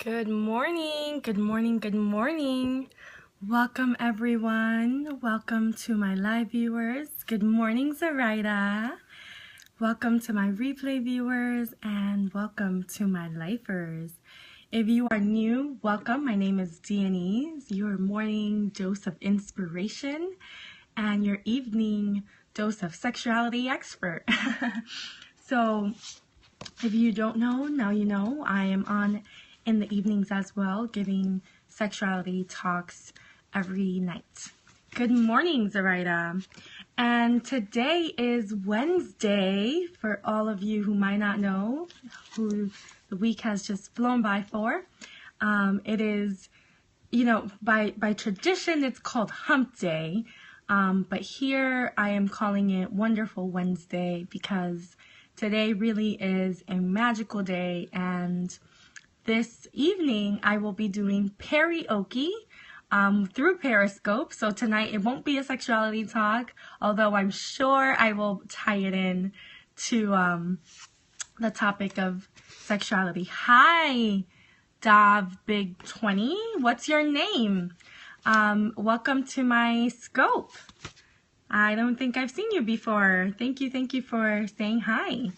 Good morning, good morning, good morning. Welcome everyone. Welcome to my live viewers. Good morning, Zoraida. Welcome to my replay viewers and welcome to my lifers. If you are new, welcome. My name is Deanise, your morning dose of inspiration and your evening dose of sexuality expert. So if you don't know, now you know. I am on in the evenings as well, giving sexuality talks every night. Good morning, Zoraida. And today is Wednesday, for all of you who might not know, who the week has just flown by for. It is, by tradition, it's called Hump Day. But here I am calling it Wonderful Wednesday because today really is a magical day, and this evening I will be doing karaoke through Periscope. So tonight it won't be a sexuality talk, although I'm sure I will tie it in to the topic of sexuality. Hi, Dav Big 20. What's your name? Welcome to my scope. I don't think I've seen you before. Thank you for saying hi.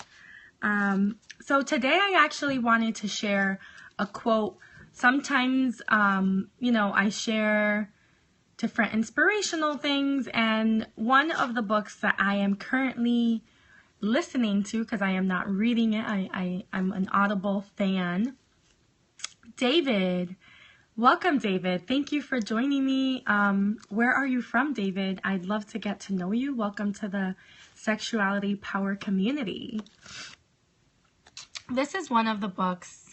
So today I actually wanted to share a quote. Sometimes, I share different inspirational things, and one of the books that I am currently listening to, because I am not reading it, I'm an Audible fan. David. Welcome, David. Thank you for joining me. Where are you from, David? I'd love to get to know you. Welcome to the Sexuality Power community. This is one of the books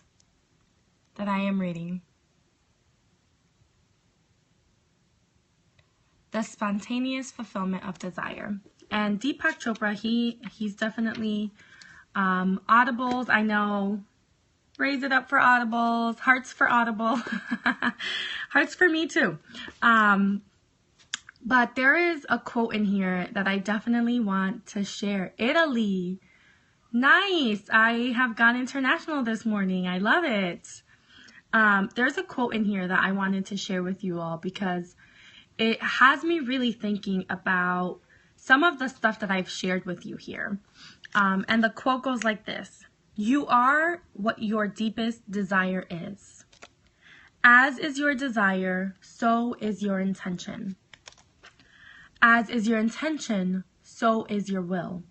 that I am reading. The Spontaneous Fulfillment of Desire. And Deepak Chopra, he's definitely Audibles. I know. Raise it up for Audibles. Hearts for Audible. Hearts for me too. But there is a quote in here that I definitely want to share. Italy. Nice. I have gone international this morning. I love it. There's a quote in here that I wanted to share with you all because it has me really thinking about some of the stuff that I've shared with you here. And the quote goes like this. You are what your deepest desire is. As is your desire, so is your intention. As is your intention, so is your will.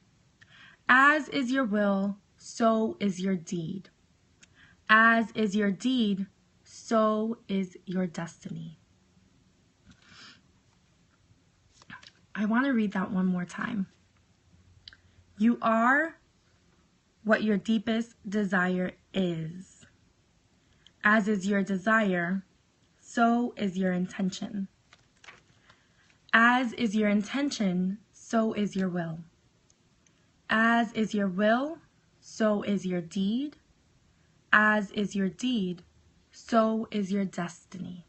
As is your will, so is your deed. As is your deed, so is your destiny. I want to read that one more time. You are what your deepest desire is. As is your desire, so is your intention. As is your intention, so is your will. As is your will, so is your deed. As is your deed, so is your destiny.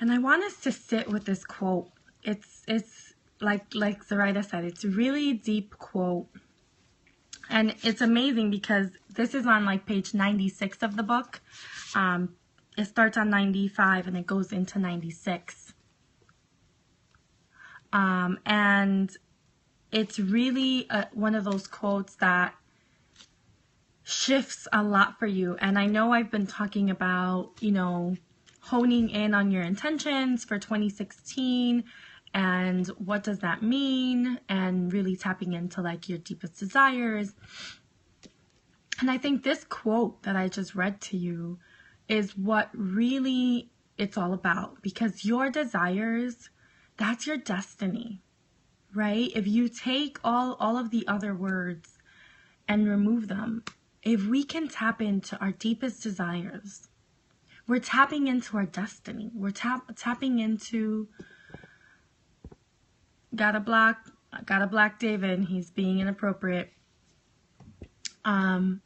And I want us to sit with this quote. It's like Zoraida said, it's a really deep quote. And it's amazing because this is on like page 96 of the book. It starts on 95 and it goes into 96. And it's really one of those quotes that shifts a lot for you. And I know I've been talking about, honing in on your intentions for 2016 and what does that mean, and really tapping into like your deepest desires. And I think this quote that I just read to you is what really it's all about, because your desires, that's your destiny, right? If you take all of the other words and remove them, if we can tap into our deepest desires, we're tapping into our destiny. We're tapping into... Gotta block David. He's being inappropriate. But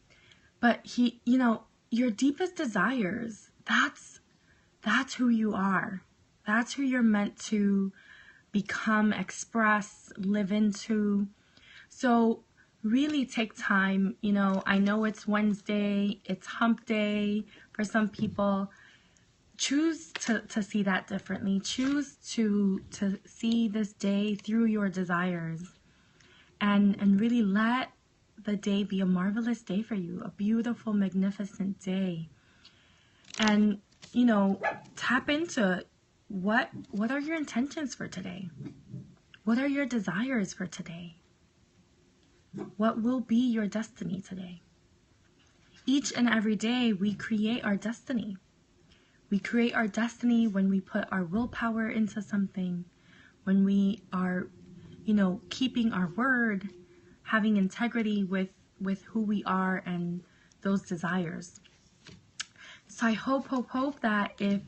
your deepest desires, that's who you are. That's who you're meant to become, express, live into. So really take time. You know, I know it's Wednesday, it's hump day for some people. Choose to see that differently. Choose to see this day through your desires, and really let the day be a marvelous day for you, a beautiful, magnificent day. And, you know, tap into what are your intentions for today? What are your desires for today? What will be your destiny today? Each and every day we create our destiny. We create our destiny when we put our willpower into something, when we are, you know, keeping our word, having integrity with who we are and those desires. So I hope that if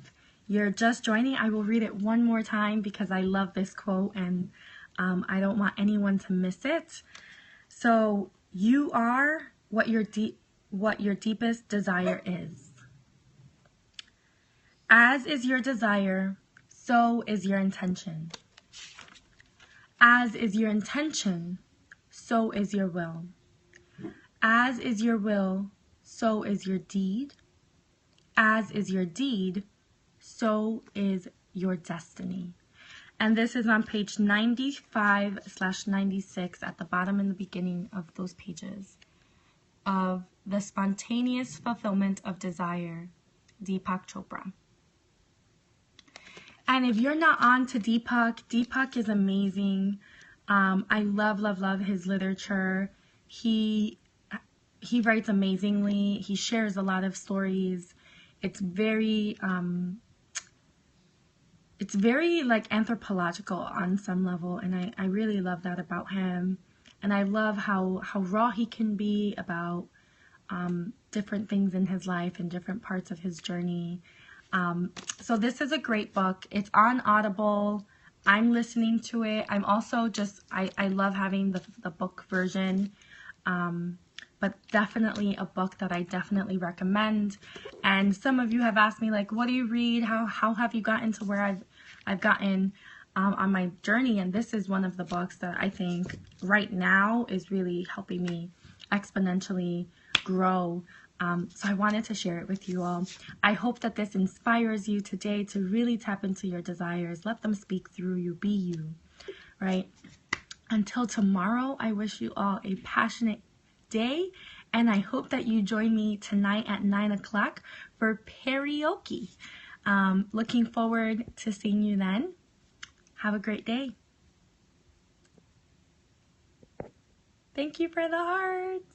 you're just joining, I will read it one more time because I love this quote, and I don't want anyone to miss it. So, you are what your deepest desire is. As is your desire, so is your intention. As is your intention, so is your will. As is your will, so is your deed. As is your deed, so is your destiny. And this is on page 95/96 at the bottom and the beginning of those pages of The Spontaneous Fulfillment of Desire, Deepak Chopra. And if you're not on to Deepak is amazing. I love his literature. He writes amazingly. He shares a lot of stories. It's very like anthropological on some level, and I really love that about him. And I love how raw he can be about different things in his life and different parts of his journey. So this is a great book. It's on Audible. I'm listening to it. I'm also I love having the book version. But definitely a book that I definitely recommend. And some of you have asked me, like, what do you read? How have you gotten to where I've gotten on my journey? And this is one of the books that I think right now is really helping me exponentially grow. So I wanted to share it with you all. I hope that this inspires you today to really tap into your desires. Let them speak through you. Be you, right? Until tomorrow, I wish you all a passionate day, and I hope that you join me tonight at 9 o'clock for karaoke. Looking forward to seeing you then. Have a great day. Thank you for the hearts.